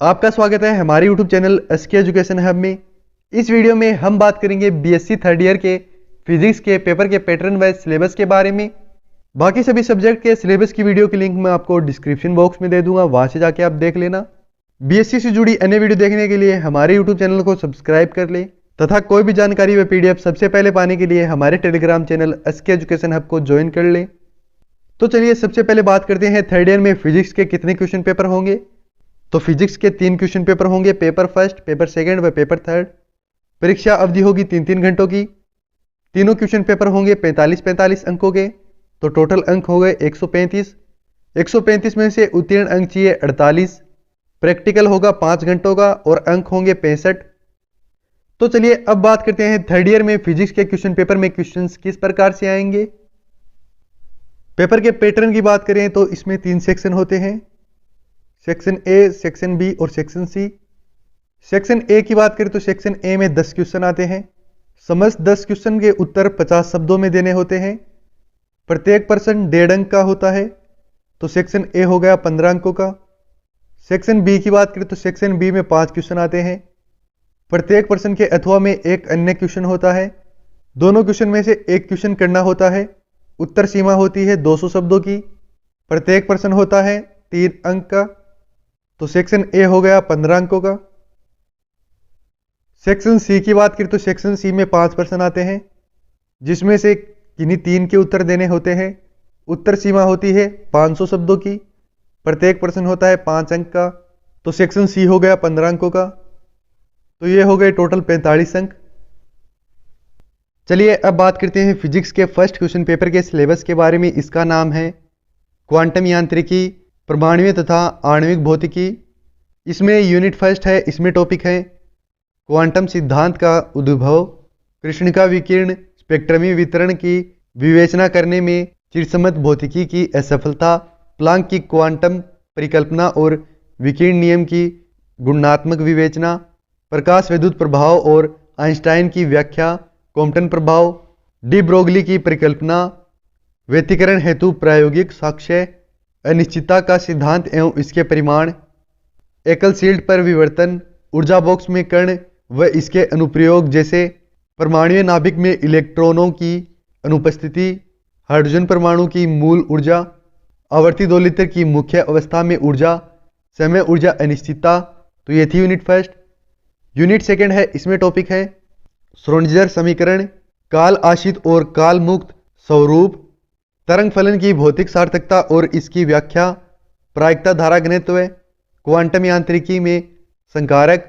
आपका स्वागत है हमारे YouTube channel SK education hub में। इस वीडियो में हम बात करेंगे बीएससी थर्ड ईयर के फिजिक्स के पेपर के पैटर्न वाइज सिलेबस के बारे में। बाकी सभी सब्जेक्ट के सिलेबस की वीडियो की लिंक मैं आपको डिस्क्रिप्शन बॉक्स में दे दूंगा, वहां से जाके आप देख लेना। बीएससी से जुड़ी अन्य वीडियो देखने के लिए हमारे यूट्यूब चैनल को सब्सक्राइब कर ले तथा कोई भी जानकारी व पीडीएफ सबसे पहले पाने के लिए हमारे Telegram channel SK education hub को ज्वाइन कर ले। तो चलिए सबसे पहले बात करते हैं थर्ड ईयर में फिजिक्स के कितने क्वेश्चन पेपर होंगे। तो फिजिक्स के 3 क्वेश्चन पेपर होंगे, पेपर फर्स्ट, पेपर सेकंड व पेपर थर्ड। परीक्षा अवधि होगी 3-3 घंटों की। तीनों क्वेश्चन पेपर होंगे 45-45 अंकों के। तो टोटल अंक हो गए 135। 135 में से उत्तीर्ण अंक चाहिए 48। प्रैक्टिकल होगा 5 घंटों का और अंक होंगे 65। तो चलिए अब बात करते हैं थर्ड ईयर में फिजिक्स के क्वेश्चन पेपर में क्वेश्चंस किस प्रकार से आएंगे। पेपर के पैटर्न की बात करें तो इसमें 3 सेक्शन होते हैं, सेक्शन ए, सेक्शन बी और सेक्शन सी। सेक्शन ए की बात करें तो सेक्शन ए में 10 क्वेश्चन आते हैं। समस्त 10 क्वेश्चन के उत्तर 50 शब्दों में देने होते हैं। प्रत्येक प्रश्न 1.5 अंक का होता है। तो सेक्शन ए हो गया 15 अंकों का। सेक्शन बी की बात करें तो सेक्शन बी में 5 क्वेश्चन आते हैं। प्रत्येक प्रश्न के अथवा में एक अन्य क्वेश्चन होता है। दोनों क्वेश्चन में से एक क्वेश्चन करना होता है। उत्तर सीमा होती है 200 शब्दों की। प्रत्येक प्रश्न होता है 3 अंक का। तो सेक्शन ए हो गया 15 अंकों का। सेक्शन सी की बात करें तो सेक्शन सी में 5 प्रश्न आते हैं, जिसमें से किन्हीं 3 के उत्तर देने होते हैं। उत्तर सीमा होती है 500 शब्दों की। प्रत्येक प्रश्न होता है 5 अंक का। तो सेक्शन सी हो गया 15 अंकों का। तो ये हो गए टोटल 45 अंक। चलिए अब बात करते हैं फिजिक्स के फर्स्ट क्वेश्चन पेपर के सिलेबस के बारे में। इसका नाम है क्वांटम यांत्रिकी, परमाणुय तथा आणविक भौतिकी। इसमें यूनिट फर्स्ट है, इसमें टॉपिक है क्वांटम सिद्धांत का उद्भव, कृष्णिका विकिरण स्पेक्ट्रमी वितरण की विवेचना करने में चिरसम्मत भौतिकी की असफलता, प्लांक की क्वांटम परिकल्पना और विकिरण नियम की गुणात्मक विवेचना, प्रकाश विद्युत प्रभाव और आइंस्टाइन की व्याख्या, कॉम्पटन प्रभाव, डी ब्रोगली की परिकल्पना, व्यतिकरण हेतु प्रायोगिक साक्ष्य, अनिश्चितता का सिद्धांत एवं इसके परिमाण, एकल शील्ड पर विवर्तन, ऊर्जा बॉक्स में कण व इसके अनुप्रयोग जैसे परमाणुय नाभिक में इलेक्ट्रॉनों की अनुपस्थिति, हाइड्रोजन परमाणु की मूल ऊर्जा, आवर्ती दोलित्र की मुख्य अवस्था में ऊर्जा, समय ऊर्जा अनिश्चितता। तो ये थी यूनिट फर्स्ट। यूनिट सेकंड है, इसमें टॉपिक है श्रोडिंगर समीकरण, काल आश्रित और काल मुक्त स्वरूप, तरंग फलन की भौतिक सार्थकता और इसकी व्याख्या, प्रायिकता धारा घनत्व, क्वांटम यांत्रिकी में संकारक,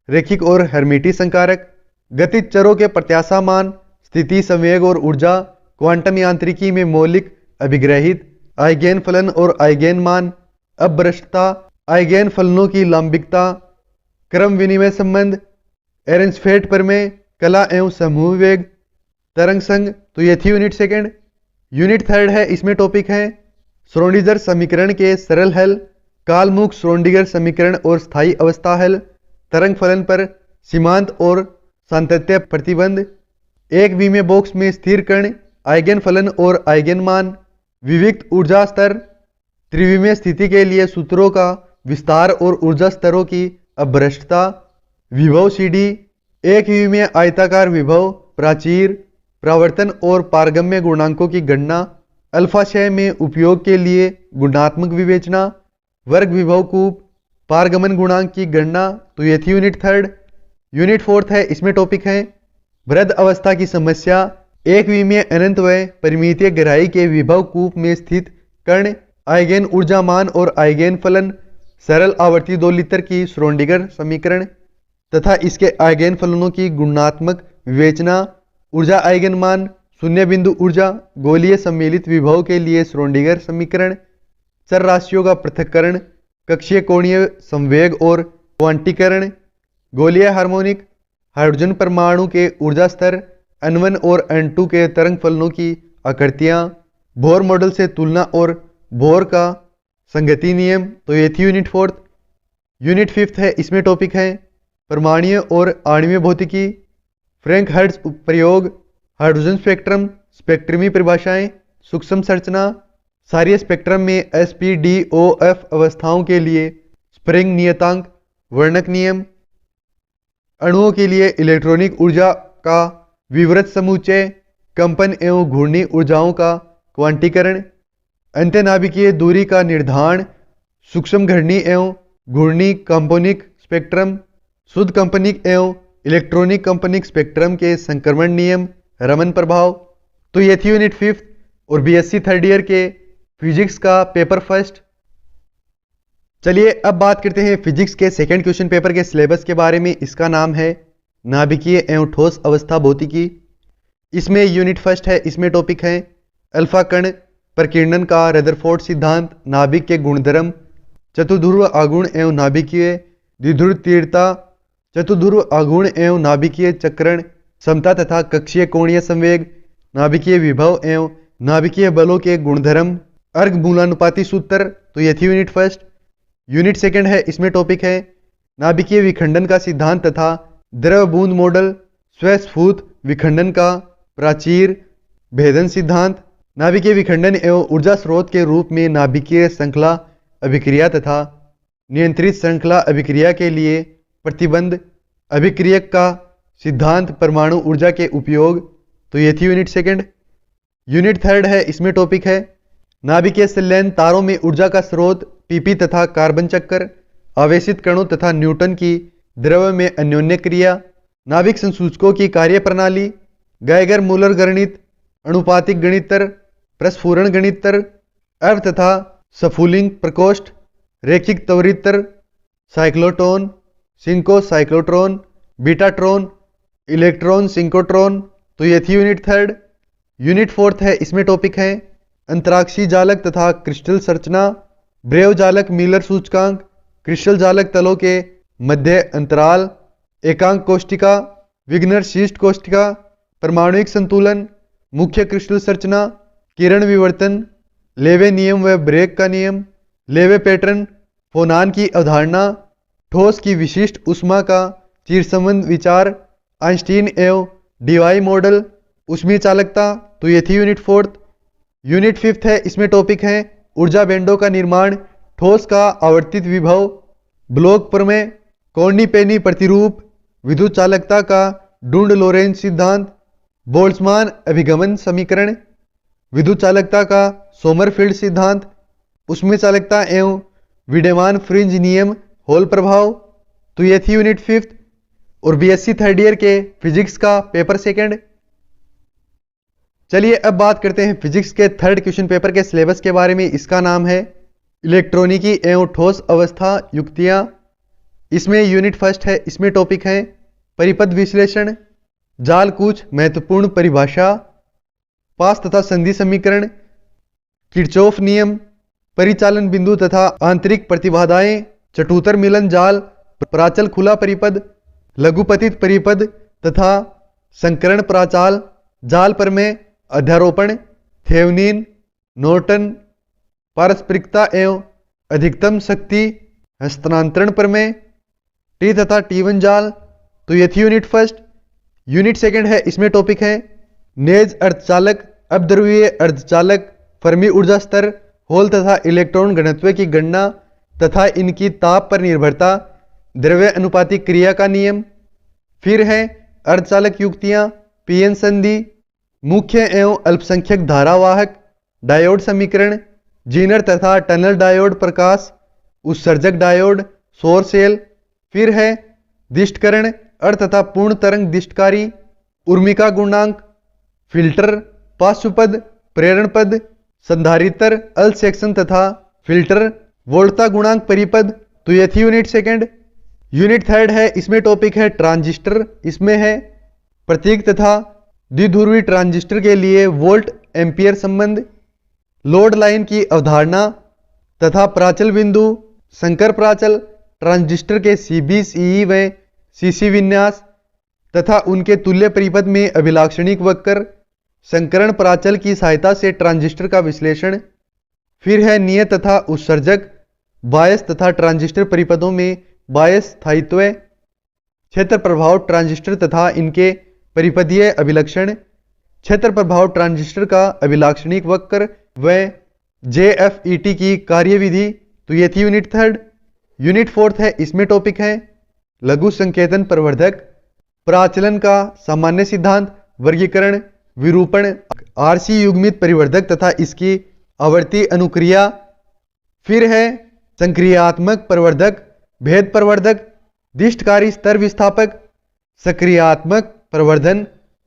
रैखिक और हर्मिटियस संकारक, गतिज चरों के प्रत्याशा मान, स्थिति संवेग और ऊर्जा, क्वांटम यांत्रिकी में मौलिक अभिग्रहित, आइगेन फलन और आइगेन मान, अपभ्रष्टता, आइगेन फलनों की लंबिकता, क्रम विनिमय संबंध, एरेंसफेट प्रमेय, कला एवं समूह वेग, तरंग संघ। तो ये थी यूनिट सेकंड। यूनिट थर्ड है, इसमें टॉपिक है श्रोडिंगर समीकरण के सरल हल, कालमुक्त श्रोडिंगर समीकरण और स्थायी अवस्था हल, तरंग फलन पर सीमांत और सातत्य प्रतिबंध, एक विमीय बॉक्स में स्थिर कण, आइगेन फलन और आइगेन मान, विविक्त ऊर्जा स्तर, त्रिविमीय स्थिति के लिए सूत्रों का विस्तार और ऊर्जा स्तरों की अपभ्रष्टता, विभव सीडी, एक विमीय आयताकार विभव, प्राचीर, प्रावर्तन और पारगम्य गुणांकों की गणना, अल्फाशय में उपयोग के लिए गुणात्मक विवेचना, वर्ग विभव कूप, पारगमन गुणांक की गणना। तो ये थी यूनिट थर्ड। यूनिट फोर्थ है, इसमें टॉपिक है वृद्ध अवस्था की समस्या, एक विमीय अनंत व परिमितीय गहराई के विभव कूप में स्थित कण, आइगेन ऊर्जा मान और आइगेन फलन, सरल आवर्ती दोलित्र की श्रोडिंगर समीकरण तथा इसके आइगेन फलनों की गुणात्मक विवेचना, ऊर्जा आइगेन मान, शून्य बिंदु ऊर्जा, गोलीय सम्मिलित विभव के लिए श्रोडिंगर समीकरण, चर राशियों का पृथक्करण, कक्षीय कोणीय संवेग और क्वांटीकरण, गोलीय हार्मोनिक, हाइड्रोजन परमाणु के ऊर्जा स्तर, N1 और N2 के तरंग फलनों की आकृतियां, बोर मॉडल से तुलना और बोर का संगति नियम। तो ये थी यूनिट फोर्थ। यूनिट फिफ्थ है, इसमें टॉपिक है परमाणुय और आणविक भौतिकी, फ्रैंक हर्ट्ज प्रयोग, हाइड्रोजन स्पेक्ट्रम, स्पेक्ट्रमी परिभाषाएं, सूक्ष्म संरचना, सारी स्पेक्ट्रम में SPDOF अवस्थाओं के लिए स्प्रिंग नियतांक, वर्णक नियम। अणुओं के लिए इलेक्ट्रॉनिक ऊर्जा का विवृत समुच्चय, कंपन एवं घूर्णी ऊर्जाओं का क्वांटीकरण, अंतनाभिकीय दूरी का निर्धारण, सूक्ष्म घर्णी एवं घूर्णी कंपनिक स्पेक्ट्रम, शुद्ध कंपनिक एवं इलेक्ट्रॉनिक कंपनिक स्पेक्ट्रम के संक्रमण नियम, रमन प्रभाव। तो ये थी यूनिट 5th और बीएससी थर्ड ईयर के फिजिक्स का पेपर फर्स्ट। चलिए अब बात करते हैं फिजिक्स के सेकंड क्वेश्चन पेपर के सिलेबस के बारे में। इसका नाम है नाभिकीय एवं ठोस अवस्था भौतिकी। इसमें यूनिट फर्स्ट है, इसमें टॉपिक है अल्फा कण प्रकीर्णन का रदरफोर्ड सिद्धांत, नाभिक के गुणधर्म, चतुर्ध्रुव आघूर्ण एवं नाभिकीय द्विध्रुव तीव्रता, चतुर्ध्रुव आघूर्ण एवं नाभिकीय चक्रण, समता तथा कक्षीय कोणीय संवेग, नाभिकीय विभव एवं नाभिकीय बलों के गुणधर्म, अर्घ मूलानुपाती सूत्र। तो यह थी यूनिट फर्स्ट। यूनिट सेकंड है, इसमें टॉपिक है नाभिकीय विखंडन का सिद्धांत तथा द्रव बूंद मॉडल, स्वस्फूर्त विखंडन का प्राचीर भेदन सिद्धांत, नाभिकीय विखंडन एवं ऊर्जा स्रोत के रूप में नाभिकीय श्रृंखला अभिक्रिया तथा नियंत्रित श्रृंखला अभिक्रिया के लिए प्रतिबंध, अभिक्रियक का सिद्धांत, परमाणु ऊर्जा के उपयोग। तो ये थी यूनिट सेकंड। यूनिट थर्ड है, इसमें टॉपिक है नाभिकीय संलयन तारों में ऊर्जा का स्रोत, पीपी तथा कार्बन चक्कर, आवेशित कणों तथा न्यूटन की द्रव्य में अन्योन्य क्रिया, नाभिक संसूचकों की कार्य प्रणाली, गैगर मूलर गणित, अनुपातिक गणितर, प्रस्फुरण गणितर, अर्व तथा सफूलिंग प्रकोष्ठ, रैखिक त्वरितर, साइक्लोट्रॉन, सिंको साइक्लोट्रॉन, बीटाट्रॉन, इलेक्ट्रॉन सिंकोट्रॉन। तो ये थी यूनिट थर्ड। यूनिट फोर्थ है, इसमें टॉपिक है अंतराक्षी जालक तथा क्रिस्टल संरचना, ब्रेव जालक मीलर सूचकांक, क्रिस्टल जालक तलों के मध्य अंतराल, एकांक कोष्टिका, विग्नर शीस्ट कोष्टिका, परमाणुिक संतुलन, मुख्य क्रिस्टल संरचना, किरण विवर्तन, लेवे नियम व ब्रेक का नियम, लेवे पैटर्न, फोनान की अवधारणा, ठोस की विशिष्ट ऊष्मा का चिर संबंध विचार, आइंस्टीन एवं डीवाई मॉडल, ऊष्मीय चालकता। तो ये थी यूनिट फोर्थ। यूनिट फिफ्थ है, इसमें टॉपिक है ऊर्जा बैंडों का निर्माण, ठोस का आवर्तित विभव, ब्लॉक प्रमेय, कॉर्नी पेनी प्रतिरूप, विद्युत चालकता का डुंड लोरेंज सिद्धांत, बोल्ट्जमान अभिगमन समीकरण, विद्युत चालकता का सोमरफील्ड सिद्धांत, ऊष्मीय चालकता एवं विडेमान फ्रिंज नियम, हॉल प्रभाव। तो ये थी यूनिट फिफ्थ और बीएससी थर्ड ईयर के फिजिक्स का पेपर सेकंड। चलिए अब बात करते हैं फिजिक्स के थर्ड क्वेश्चन पेपर के सिलेबस के बारे में। इसका नाम है इलेक्ट्रॉनिकी एवं ठोस अवस्था युक्तियां। इसमें यूनिट फर्स्ट है, इसमें टॉपिक है परिपथ विश्लेषण, जाल कुछ महत्वपूर्ण परिभाषा, पास तथा संधि समीकरण, किरचॉफ नियम, परिचालन बिंदु तथा आंतरिक प्रतिबाधाएं, चटुतर मिलन जाल, प्राचल खुला परिपथ, लघुपतित परिपथ तथा संकरण प्राचाल, जाल प्रमेय, अध्यारोपण, थेवनिन, नॉर्टन, पारस्परिकता एवं अधिकतम शक्ति हस्तांतरण प्रमेय, टी तथा टी1 जाल। तो ये थी यूनिट फर्स्ट। यूनिट सेकंड है, इसमें टॉपिक है नेज अर्धचालक, अपध्रुवीय अर्धचालक, फर्मी ऊर्जा स्तर, होल तथा इलेक्ट्रॉन घनत्व की गणना तथा इनकी ताप पर निर्भरता, द्रव्य अनुपाती क्रिया का नियम। फिर है अर्धचालक युक्तियां, पीएन संधि, मुख्य एवं अल्पसंख्यक धारावाहक, डायोड समीकरण, जीनर तथा टनल डायोड प्रकाश, उत्सर्जक डायोड, सौर सेल। फिर है दिष्टकरण, अर्ध तथा पूर्ण तरंग दिष्टकारी, उर्मिका गुणांक, फिल्टर, पार्श्वपद, प्रेरण पद, संधारित्र, अल सेक्शन तथा फिल्टर, वोल्टता गुणांक परिपद। तो ये थी यूनिट सेकंड। यूनिट थर्ड है, इसमें टॉपिक है ट्रांजिस्टर। इसमें है प्रतीक तथा द्विध्रुवी ट्रांजिस्टर के लिए वोल्ट एम्पियर संबंध, लोड लाइन की अवधारणा तथा प्राचल बिंदु, संकर प्राचल, ट्रांजिस्टर के सीबी, सीई व सीसी विन्यास तथा उनके तुल्य परिपथ में अभिलाक्षणिक वक्र, संकरण प्राचल की सहायता से ट्रांजिस्टर का विश्लेषण। फिर है नियत तथा उत्सर्जक, बायस तथा ट्रांजिस्टर परिपथों में बायस स्थायित्व, क्षेत्र प्रभाव ट्रांजिस्टर तथा इनके परिपथीय अभिलक्षण, क्षेत्र प्रभाव ट्रांजिस्टर का अभिलाक्षणिक वक्र व JFET की कार्यविधि। तो ये थी यूनिट थर्ड। यूनिट 4 है, इसमें टॉपिक है लघु संकेतन प्रवर्धक, प्राचलन का सामान्य सिद्धांत, वर्गीकरण, विरूपण, आरसी युग्मित परिवर्धक तथा इसकी आवर्ती अनुक्रिया। फिर है संक्रियात्मक प्रवर्धक, भेद प्रवर्धक, दिष्टकारी स्तर विस्थापक, सक्रियात्मक प्रवर्धन,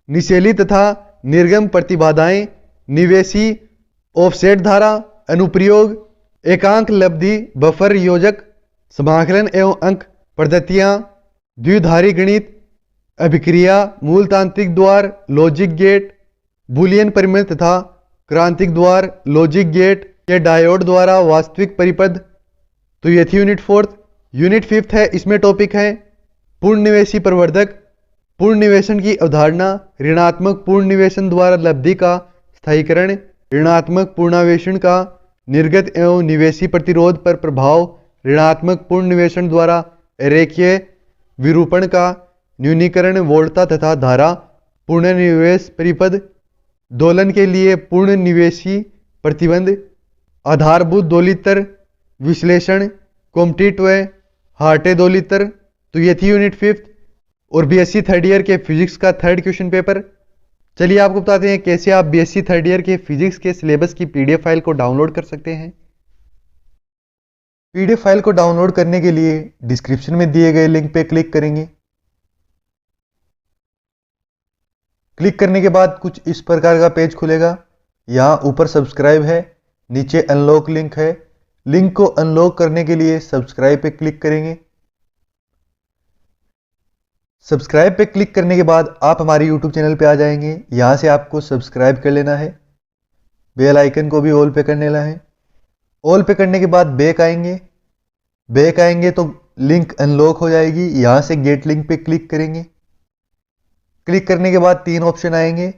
निषेली तथा निर्गम प्रतिबाधाएं, निवेशी ऑफसेट धारा, अनुप्रयोग, एकांक लब्धि बफर योजक, समाकलन एवं अंक पद्धतियां, द्विधारी गणित, अभिक्रिया, मूलतांत्रिक द्वार, लॉजिक गेट, बूलियन परिमेय तथा क्रांतिक द्वार, लॉजिक गेट के डायोड द्वारा वास्तविक परिपथ। तो ये थी यूनिट 4। यूनिट 5 है, इसमें टॉपिक है पूर्ण निवेशी प्रवर्धक, पूर्ण निवेशन की अवधारणा, ऋणात्मक पूर्ण निवेशन द्वारा लब्धि का स्थायीकरण, ऋणात्मक पूर्णावेशन का निर्गत एवं निवेशी प्रतिरोध पर प्रभाव, ऋणात्मक पूर्ण निवेशन द्वारा रेखीय विरूपण का न्यूनीकरण, वोल्टता तथा धारा, पूर्ण निवेश परिपथ, दोलन के लिए पूर्ण निवेशी प्रतिबंध, आधारभूत दोलित्र विश्लेषण, कॉम्पिटिटिव हार्टे दोलित्र। तो ये थी यूनिट 5 और बीएससी थर्ड ईयर के फिजिक्स का थर्ड क्वेश्चन पेपर। चलिए आपको बताते हैं कैसे आप बीएससी थर्ड ईयर के फिजिक्स के सिलेबस की पीडीएफ फाइल को डाउनलोड कर सकते हैं। पीडीएफ फाइल को डाउनलोड करने के लिए डिस्क्रिप्शन में दिए गए लिंक पे क्लिक करेंगे। क्लिक करने के बाद कुछ इस प्रकार का पेज खुलेगा। यहाँ ऊपर सब्सक्राइब है, नीचे अनलॉक लिंक है। लिंक को अनलॉक करने के लिए सब्सक्राइब पे क्लिक करेंगे। सब्सक्राइब पे क्लिक करने के बाद आप हमारे यूट्यूब चैनल पे आ जाएंगे। यहाँ से आपको सब्सक्राइब कर लेना है, बेल आइकन को भी ऑल पे कर लेना है। ऑल पे करने के बाद बैक आएंगे। बैक आएंगे तो लिंक अनलॉक हो जाएगी। यहाँ से गेट लिंक पे क्लिक करेंगे। क्लिक करने के बाद 3 ऑप्शन आएंगे।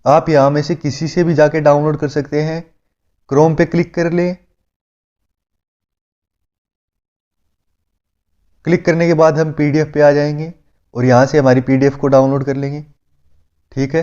आप यहाँ में से किसी से भी जाके डाउनलोड कर सकते हैं। क्रोम पे क्लिक कर लें। क्लिक करने के बाद हम पीडीएफ पे आ जाएंगे और यहाँ से हमारी पीडीएफ को डाउनलोड कर लेंगे। ठीक है।